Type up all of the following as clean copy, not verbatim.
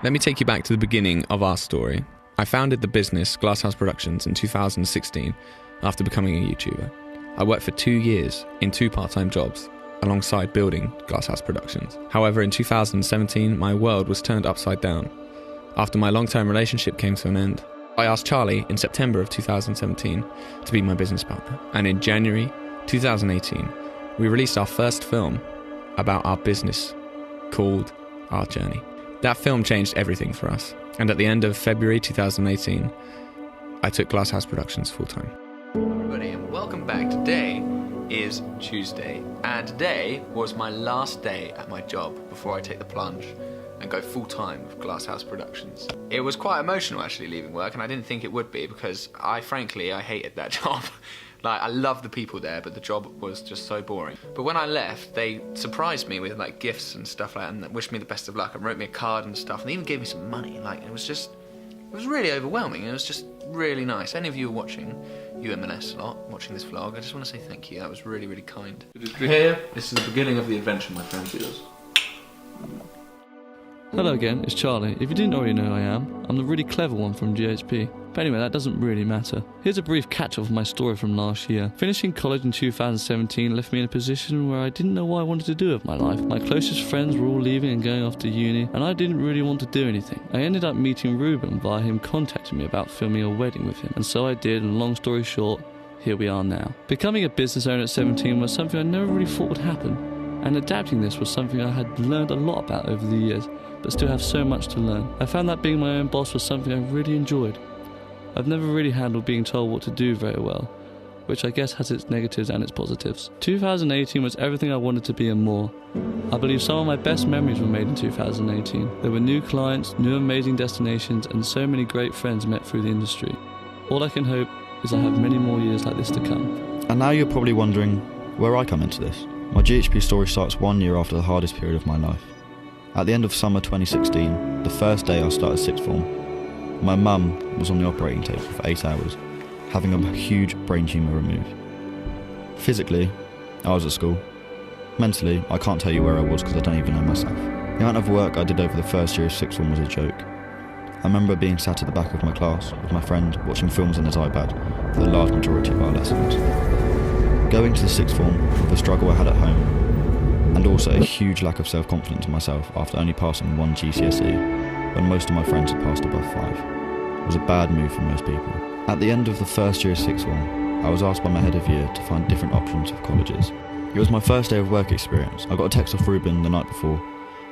Let me take you back to the beginning of our story. I founded the business Glasshouse Productions in 2016 after becoming a YouTuber. I worked for 2 years in 2 part-time jobs alongside building Glasshouse Productions. However, in 2017, my world was turned upside down. After my long-term relationship came to an end, I asked Charlie in September of 2017 to be my business partner. And in January 2018, we released our first film about our business called Our Journey. That film changed everything for us. And at the end of February 2018, I took Glasshouse Productions full-time. Hello everybody and welcome back. Today is Tuesday, and today was my last day at my job before I take the plunge and go full-time with Glasshouse Productions. It was quite emotional actually leaving work, and I didn't think it would be because I hated that job. Like, I love the people there, but the job was just so boring. But when I left, they surprised me with like gifts and stuff like that, and wished me the best of luck and wrote me a card and stuff, and they even gave me some money. Like, it was really overwhelming. It was just really nice. Any of you watching, you MLS lot, watching this vlog, I just want to say thank you. That was really, really kind. Here, this is the beginning of the adventure, my friends. Hello again, it's Charlie. If you didn't already know who I am, I'm the really clever one from GHP. But anyway, that doesn't really matter. Here's a brief catch-up of my story from last year. Finishing college in 2017 left me in a position where I didn't know what I wanted to do with my life. My closest friends were all leaving and going off to uni, and I didn't really want to do anything. I ended up meeting Reuben via him contacting me about filming a wedding with him, and so I did, and long story short, here we are now. Becoming a business owner at 17 was something I never really thought would happen, and adapting this was something I had learned a lot about over the years, but still have so much to learn. I found that being my own boss was something I really enjoyed. I've never really handled being told what to do very well, which I guess has its negatives and its positives. 2018 was everything I wanted to be and more. I believe some of my best memories were made in 2018. There were new clients, new amazing destinations, and so many great friends met through the industry. All I can hope is I have many more years like this to come. And now you're probably wondering where I come into this. My GHP story starts 1 year after the hardest period of my life. At the end of summer 2016, the first day I started sixth form, my mum was on the operating table for 8 hours, having a huge brain tumour removed. Physically, I was at school. Mentally, I can't tell you where I was because I don't even know myself. The amount of work I did over the first year of sixth form was a joke. I remember being sat at the back of my class with my friend watching films on his iPad for the large majority of our lessons. Going to the sixth form with the struggle I had at home, and also a huge lack of self-confidence in myself after only passing 1 GCSE, when most of my friends had passed above 5, was a bad move for most people. At the end of the first year of sixth form, I was asked by my head of year to find different options of colleges. It was my first day of work experience. I got a text off Reuben the night before,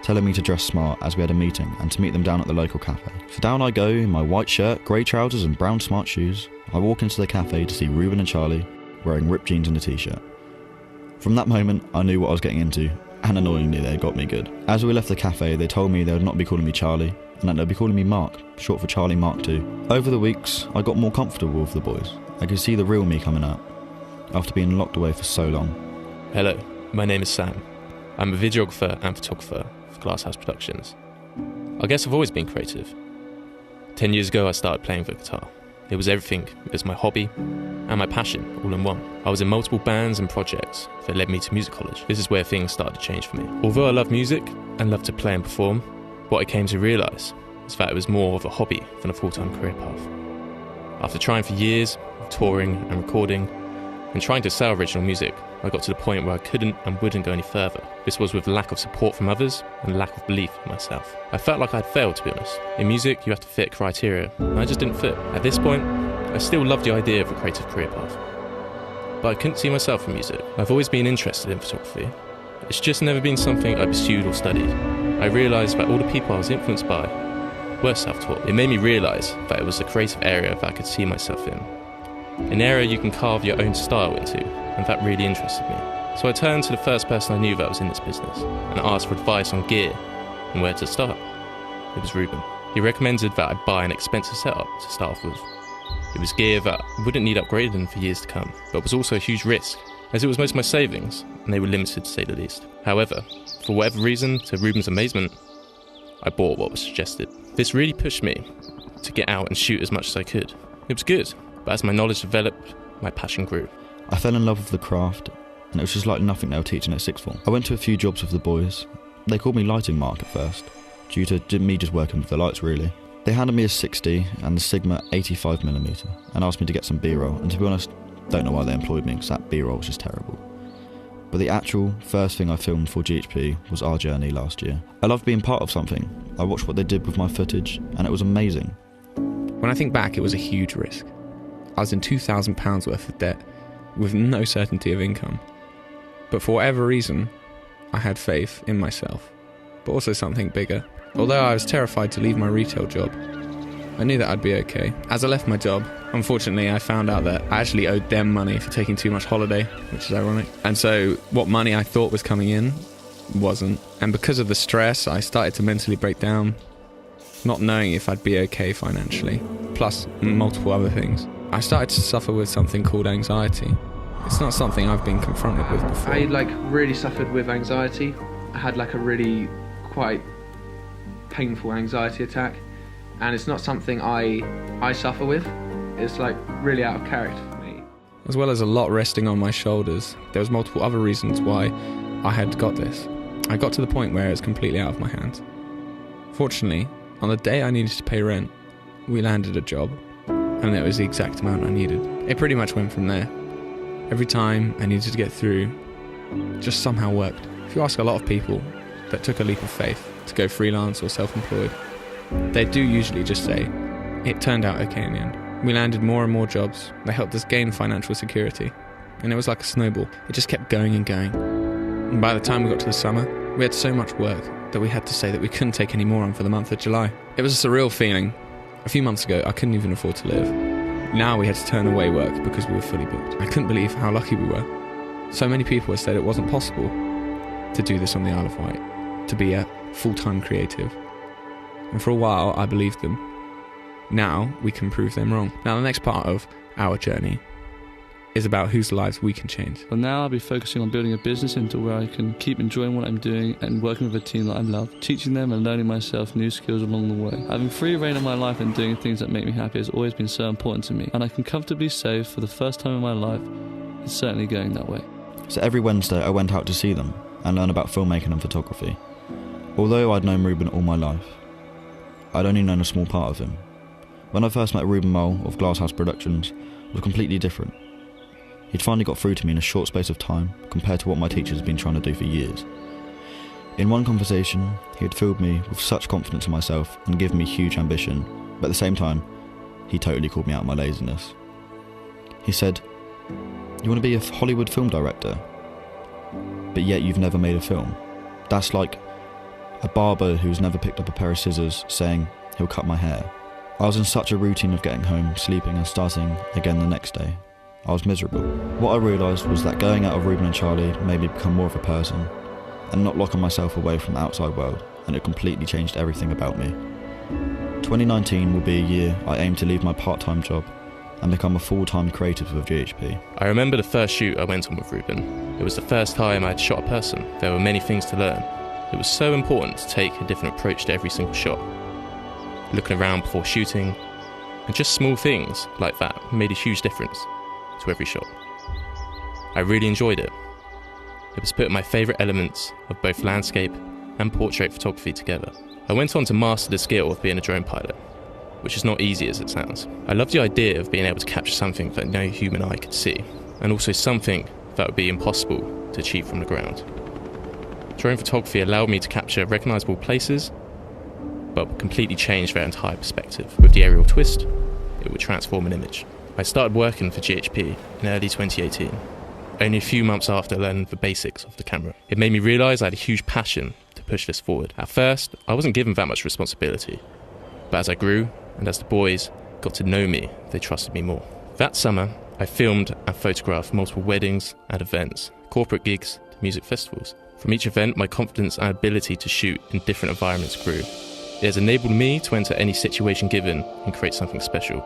telling me to dress smart as we had a meeting and to meet them down at the local cafe. So down I go in my white shirt, grey trousers and brown smart shoes. I walk into the cafe to see Reuben and Charlie wearing ripped jeans and a t-shirt. From that moment, I knew what I was getting into, and annoyingly they got me good. As we left the cafe, they told me they would not be calling me Charlie, and that they'd be calling me Mark, short for Charlie Mark II. Over the weeks, I got more comfortable with the boys. I could see the real me coming out, after being locked away for so long. Hello, my name is Sam. I'm a videographer and photographer for Glasshouse Productions. I guess I've always been creative. 10 years ago I started playing the guitar. It was everything. It was my hobby and my passion all in one. I was in multiple bands and projects that led me to music college. This is where things started to change for me. Although I love music and love to play and perform, what I came to realise is that it was more of a hobby than a full-time career path. After trying for years, touring and recording, and trying to sell original music, I got to the point where I couldn't and wouldn't go any further. This was with lack of support from others and lack of belief in myself. I felt like I'd failed, to be honest. In music, you have to fit criteria, and I just didn't fit. At this point, I still loved the idea of a creative career path, but I couldn't see myself in music. I've always been interested in photography. It's just never been something I pursued or studied. I realised that all the people I was influenced by were self-taught. It made me realise that it was a creative area that I could see myself in. An area you can carve your own style into, and that really interested me. So I turned to the first person I knew that was in this business and asked for advice on gear and where to start. It was Reuben. He recommended that I buy an expensive setup to start off with. It was gear that wouldn't need upgrading for years to come, but was also a huge risk, as it was most of my savings, and they were limited to say the least. However, for whatever reason, to Reuben's amazement, I bought what was suggested. This really pushed me to get out and shoot as much as I could. It was good, but as my knowledge developed, my passion grew. I fell in love with the craft, and it was just like nothing they were teaching at sixth form. I went to a few jobs with the boys. They called me Lighting Mark at first, due to me just working with the lights really. They handed me a 60 and the Sigma 85mm and asked me to get some B-roll, and to be honest, don't know why they employed me because that B-roll was just terrible. But the actual first thing I filmed for GHP was our journey last year. I loved being part of something. I watched what they did with my footage and it was amazing. When I think back, it was a huge risk. I was in £2,000 worth of debt with no certainty of income. But for whatever reason, I had faith in myself, but also something bigger. Although I was terrified to leave my retail job, I knew that I'd be okay. As I left my job, unfortunately, I found out that I actually owed them money for taking too much holiday, which is ironic. And so what money I thought was coming in wasn't. And because of the stress, I started to mentally break down, not knowing if I'd be okay financially, plus multiple other things. I started to suffer with something called anxiety. It's not something I've been confronted with before. I really suffered with anxiety. I had a really quite painful anxiety attack. And it's not something I suffer with. It's really out of character for me. As well as a lot resting on my shoulders, there was multiple other reasons why I had got this. I got to the point where it was completely out of my hands. Fortunately, on the day I needed to pay rent, we landed a job, and it was the exact amount I needed. It pretty much went from there. Every time I needed to get through, it just somehow worked. If you ask a lot of people that took a leap of faith to go freelance or self-employed, they do usually just say, it turned out okay in the end. We landed more and more jobs. They helped us gain financial security. And it was like a snowball. It just kept going and going. And by the time we got to the summer, we had so much work that we had to say that we couldn't take any more on for the month of July. It was a surreal feeling. A few months ago, I couldn't even afford to live. Now we had to turn away work because we were fully booked. I couldn't believe how lucky we were. So many people had said it wasn't possible to do this on the Isle of Wight, to be a full-time creative. And for a while, I believed them. Now, we can prove them wrong. Now, the next part of our journey is about whose lives we can change. But now I'll be focusing on building a business into where I can keep enjoying what I'm doing and working with a team that I love, teaching them and learning myself new skills along the way. Having free reign of my life and doing things that make me happy has always been so important to me, and I can comfortably say for the first time in my life, it's certainly going that way. So every Wednesday I went out to see them and learn about filmmaking and photography. Although I'd known Reuben all my life, I'd only known a small part of him. When I first met Reuben Mowle of Glasshouse Productions, it was completely different. He'd finally got through to me in a short space of time compared to what my teachers had been trying to do for years. In one conversation, he had filled me with such confidence in myself and given me huge ambition, but at the same time, he totally called me out of my laziness. He said, "You want to be a Hollywood film director, but yet you've never made a film. That's like a barber who's never picked up a pair of scissors saying he'll cut my hair." I was in such a routine of getting home, sleeping and starting again the next day. I was miserable. What I realised was that going out of Reuben and Charlie made me become more of a person and not locking myself away from the outside world, and it completely changed everything about me. 2019 will be a year I aim to leave my part-time job and become a full-time creative with GHP. I remember the first shoot I went on with Reuben. It was the first time I'd shot a person. There were many things to learn. It was so important to take a different approach to every single shot. Looking around before shooting, and just small things like that made a huge difference to every shot. I really enjoyed it. It was putting my favourite elements of both landscape and portrait photography together. I went on to master the skill of being a drone pilot, which is not easy as it sounds. I love the idea of being able to capture something that no human eye could see, and also something that would be impossible to achieve from the ground. Drone photography allowed me to capture recognisable places, but completely change their entire perspective. With the aerial twist, it would transform an image. I started working for GHP in early 2018, only a few months after learning the basics of the camera. It made me realise I had a huge passion to push this forward. At first, I wasn't given that much responsibility, but as I grew and as the boys got to know me, they trusted me more. That summer, I filmed and photographed multiple weddings and events, corporate gigs to music festivals. From each event, my confidence and ability to shoot in different environments grew. It has enabled me to enter any situation given and create something special,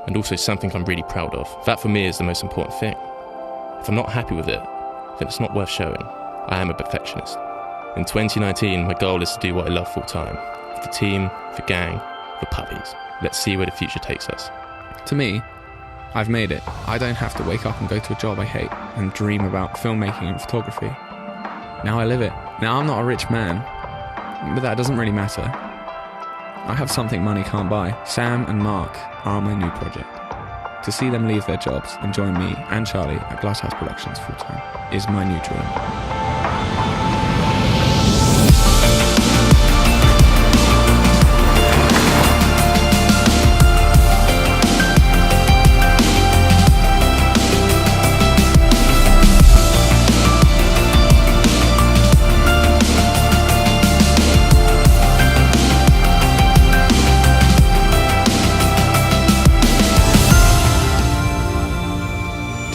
and also something I'm really proud of. That for me is the most important thing. If I'm not happy with it, then it's not worth showing. I am a perfectionist. In 2019, my goal is to do what I love full time. For the team, the gang, the puppies. Let's see where the future takes us. To me, I've made it. I don't have to wake up and go to a job I hate and dream about filmmaking and photography. Now I live it. Now I'm not a rich man, But that doesn't really matter. I have something money can't buy. Sam and Mark are my new project. To see them leave their jobs and join me and Charlie at Glasshouse Productions full-time is my new dream.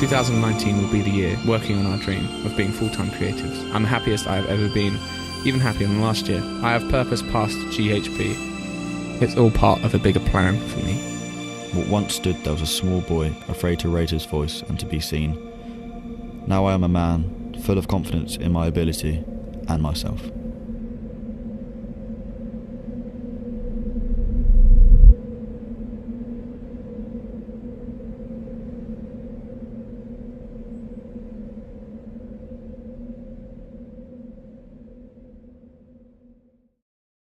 2019 will be the year working on our dream of being full-time creatives. I'm the happiest I have ever been, even happier than last year. I have purpose past GHP. It's all part of a bigger plan for me. What once stood there was a small boy, afraid to raise his voice and to be seen. Now I am a man, full of confidence in my ability and myself.